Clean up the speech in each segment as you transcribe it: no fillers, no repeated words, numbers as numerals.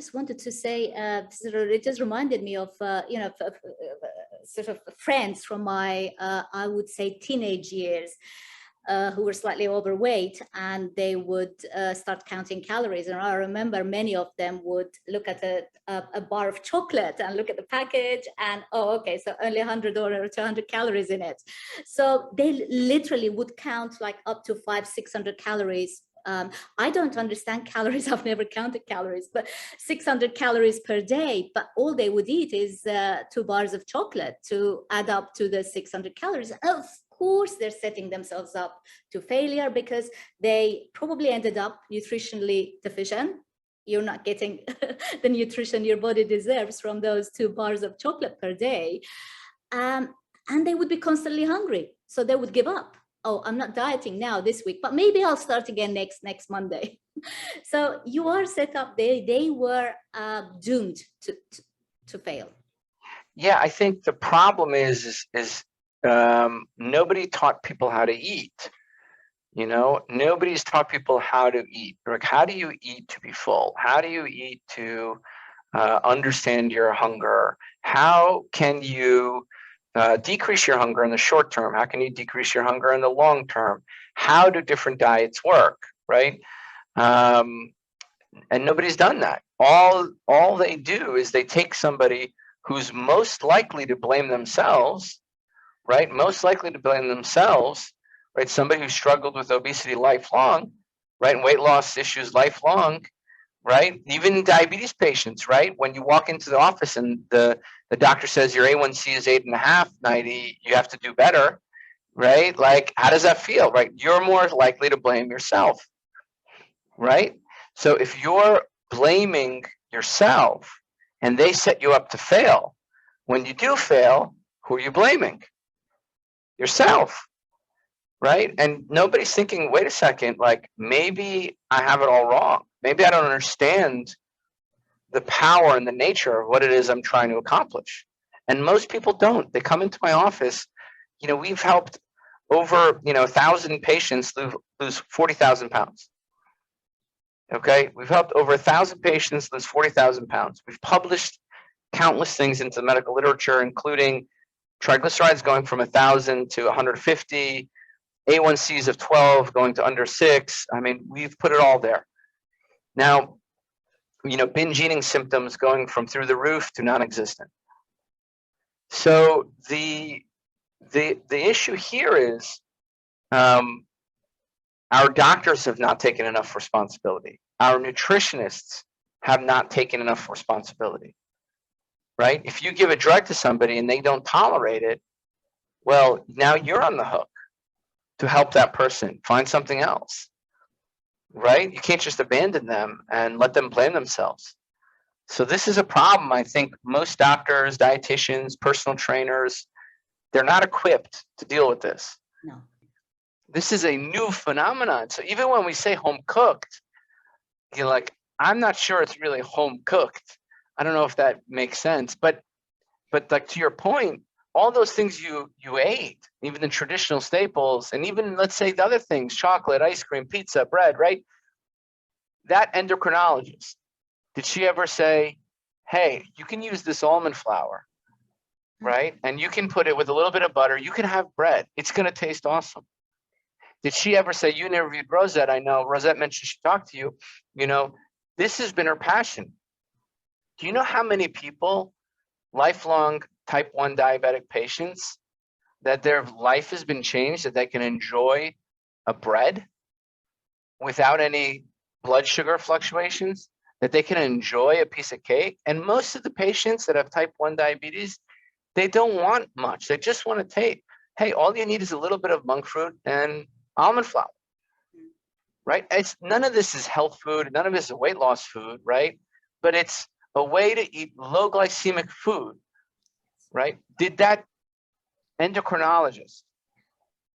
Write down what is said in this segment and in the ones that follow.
just wanted to say, it just reminded me of, sort of friends from my, I would say, teenage years, who were slightly overweight, and they would start counting calories. And I remember many of them would look at a bar of chocolate and look at the package and, oh, okay, so only 100 or 200 calories in it. So they literally would count like up to 500-600 calories. I don't understand calories. I've never counted calories, but 600 calories per day. But all they would eat is 2 bars of chocolate to add up to the 600 calories. Of course, they're setting themselves up to failure because they probably ended up nutritionally deficient. You're not getting the nutrition your body deserves from those 2 bars of chocolate per day. And they would be constantly hungry. So they would give up. Oh, I'm not dieting now this week, but maybe I'll start again next Monday. So you are set up, they were doomed to fail. Yeah, I think the problem is nobody taught people how to eat. You know, nobody's taught people how to eat. Like, how do you eat to be full? How do you eat to understand your hunger? How can you decrease your hunger in the short term? How can you decrease your hunger in the long term? How do different diets work, right? And nobody's done that. All they do is they take somebody who's most likely to blame themselves, right? Most likely to blame themselves, right? Somebody who struggled with obesity lifelong, right? And weight loss issues lifelong, right? Even diabetes patients, right? When you walk into the office and the doctor says your A1C is 8.5, 90, you have to do better, right? Like, how does that feel, right? You're more likely to blame yourself, right? So if you're blaming yourself and they set you up to fail, when you do fail, who are you blaming? Yourself, right? And nobody's thinking, wait a second, like, maybe I have it all wrong. Maybe I don't understand the power and the nature of what it is I'm trying to accomplish. And most people don't. They come into my office. You know, we've helped over 1,000 patients lose 40,000 pounds. Okay, we've helped over 1,000 patients lose 40,000 pounds. We've published countless things into the medical literature, including triglycerides going from 1,000 to 150, A1Cs of 12 going to under 6. I mean, we've put it all there. Now, binge eating symptoms going from through the roof to non-existent. So the issue here is our doctors have not taken enough responsibility. Our nutritionists have not taken enough responsibility, right? If you give a drug to somebody and they don't tolerate it, well, now you're on the hook to help that person find something else, right? You can't just abandon them and let them blame themselves. So this is a problem. I think most doctors, dietitians, personal trainers, they're not equipped to deal with this. No. This is a new phenomenon. So even when we say home cooked, you're like, I'm not sure it's really home cooked. I don't know if that makes sense. But like, to your point, all those things you ate, even the traditional staples, and even, let's say, the other things, chocolate, ice cream, pizza, bread, right? That endocrinologist, did she ever say, hey, you can use this almond flour, right? And you can put it with a little bit of butter. You can have bread. It's going to taste awesome. Did she ever say, you interviewed Rosette? I know Rosette mentioned she talked to you. This has been her passion. Do you know how many people, lifelong type 1 diabetic patients, that their life has been changed, that they can enjoy a bread without any blood sugar fluctuations, that they can enjoy a piece of cake? And most of the patients that have type 1 diabetes, they don't want much. They just want to take, hey, all you need is a little bit of monk fruit and almond flour, right? None of this is health food. None of this is weight loss food, right? But it's a way to eat low glycemic food, right? Did that endocrinologist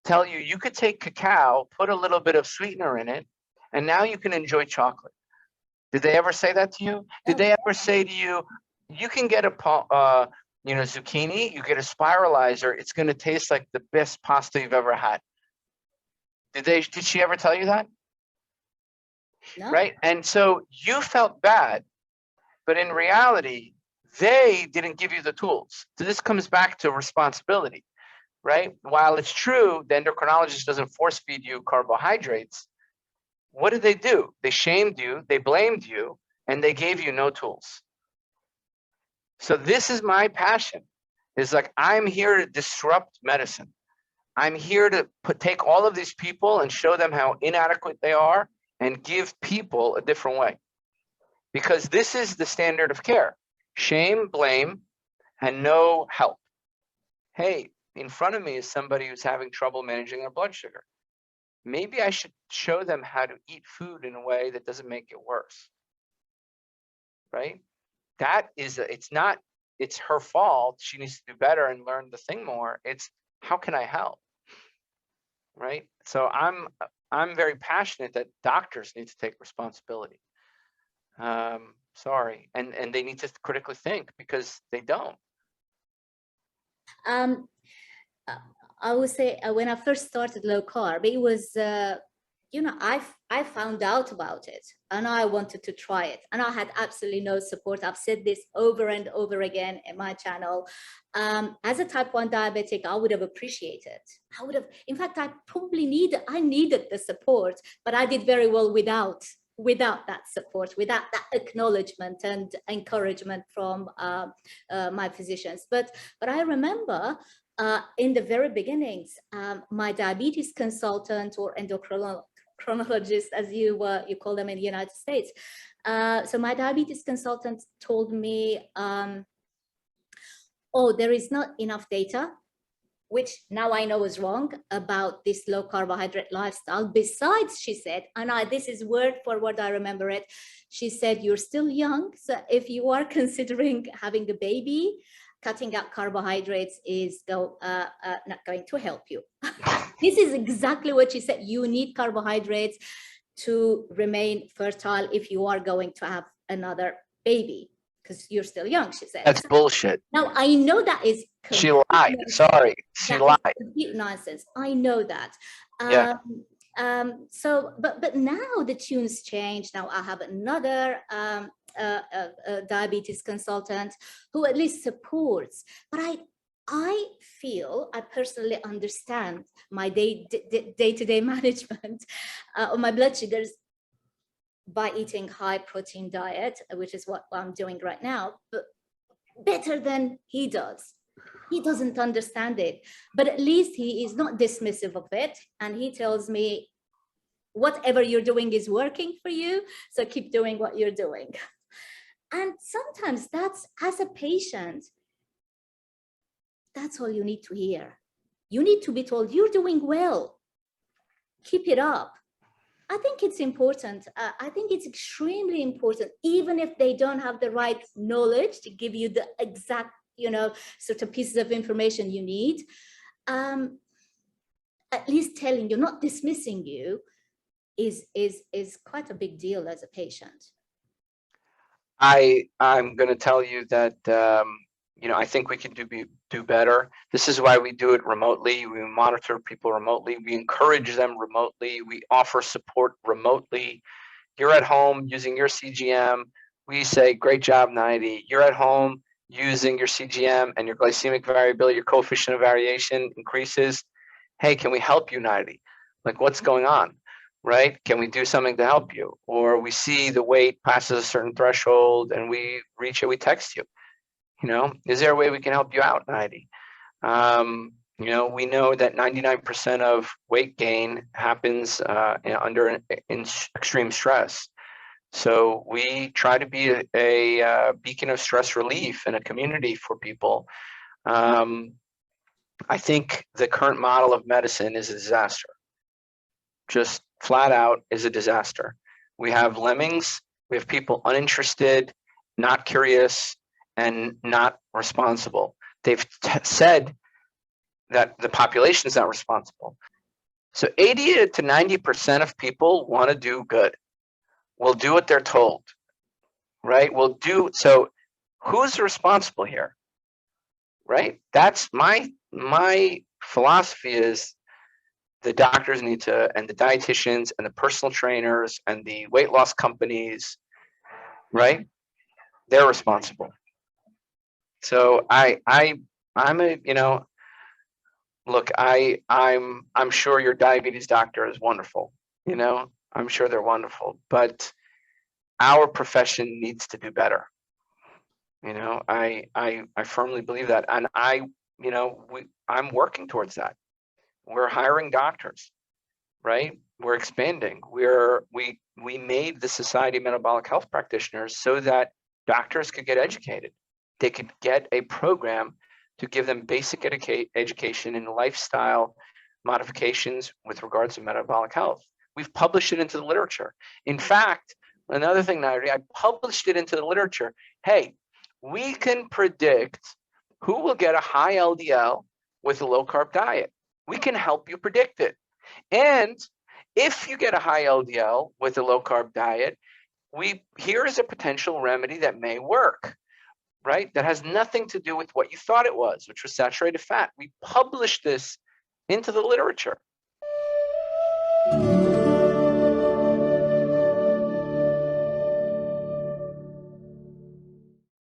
tell you you could take cacao, put a little bit of sweetener in it, and now you can enjoy chocolate? Did they ever say that to you? Did they ever say to you, you can get a zucchini, you get a spiralizer, it's going to taste like the best pasta you've ever had? Did she ever tell you that? No. Right? And so you felt bad, But in reality, they didn't give you the tools. So this comes back to responsibility, right? While it's true, the endocrinologist doesn't force feed you carbohydrates. What did they do? They shamed you, they blamed you, and they gave you no tools. So this is my passion. It's like, I'm here to disrupt medicine. I'm here to take all of these people and show them how inadequate they are and give people a different way. Because this is the standard of care. Shame, blame, and no help. Hey, in front of me is somebody who's having trouble managing their blood sugar. Maybe I should show them how to eat food in a way that doesn't make it worse, right? That is, it's her fault. She needs to do better and learn the thing more. It's, how can I help, right? So I'm very passionate that doctors need to take responsibility. Sorry, and they need to critically think, because they don't. I would say when I first started low carb, it was, I found out about it and I wanted to try it, and I had absolutely no support. I've said this over and over again in my channel. As a type 1 diabetic, I would have appreciated. In fact, I needed the support, but I did very well without that support, without that acknowledgement and encouragement from my physicians. But I remember in the very beginnings, my diabetes consultant, or endocrinologist, as you call them in the United States. So my diabetes consultant told me, oh, there is not enough data, which now I know is wrong, about this low carbohydrate lifestyle. Besides, she said, and this is word for word, I remember it. She said, you're still young, so if you are considering having a baby, cutting out carbohydrates is not going to help you. This is exactly what she said. You need carbohydrates to remain fertile if you are going to have another baby, because you're still young, she said. That's bullshit. Now, I know that is she lied. Sorry, she lied. Complete nonsense. I know that. Yeah. So, but now the tunes change. Now I have another diabetes consultant who at least supports. But I feel I personally understand my day-to-day management of my blood sugars by eating high protein diet, which is what I'm doing right now, but better than he does. He doesn't understand it, but at least he is not dismissive of it. And he tells me, whatever you're doing is working for you, so keep doing what you're doing. And sometimes that's, as a patient, that's all you need to hear. You need to be told, you're doing well, keep it up. I think it's important. I think it's extremely important, even if they don't have the right knowledge to give you the exact, sort of pieces of information you need. At least telling you, not dismissing you, is quite a big deal as a patient. I'm going to tell you that I think we can do better. This is why we do it remotely. We monitor people remotely. We encourage them remotely. We offer support remotely. You're at home using your CGM. We say, great job, Nayiri. You're at home using your CGM and your glycemic variability, your coefficient of variation increases. Hey, can we help you, Nayiri? Like, what's going on? Right? Can we do something to help you? Or we see the weight passes a certain threshold and we reach it, we text you. Is there a way we can help you out, Nayiri? We know that 99% of weight gain happens under extreme stress. So we try to be a beacon of stress relief in a community for people. I think the current model of medicine is a disaster. Just flat out is a disaster. We have lemmings, we have people uninterested, not curious, and not responsible. They've said that the population is not responsible. So 80 to 90% of people want to do good. Will do what they're told, right? So who's responsible here, right? That's my philosophy is the doctors need to, and the dietitians and the personal trainers and the weight loss companies, right? They're responsible. So I'm a, look, I'm sure your diabetes doctor is wonderful. I'm sure they're wonderful, but our profession needs to do better. I firmly believe that, and I'm working towards that. We're hiring doctors, right? We're expanding. We made the Society of Metabolic Health Practitioners so that doctors could get educated. They could get a program to give them basic education in lifestyle modifications with regards to metabolic health. We've published it into the literature. In fact, another thing, Nayiri, I published it into the literature. Hey, we can predict who will get a high LDL with a low carb diet. We can help you predict it. And if you get a high LDL with a low carb diet, here is a potential remedy that may work, right? That has nothing to do with what you thought it was, which was saturated fat. We published this into the literature.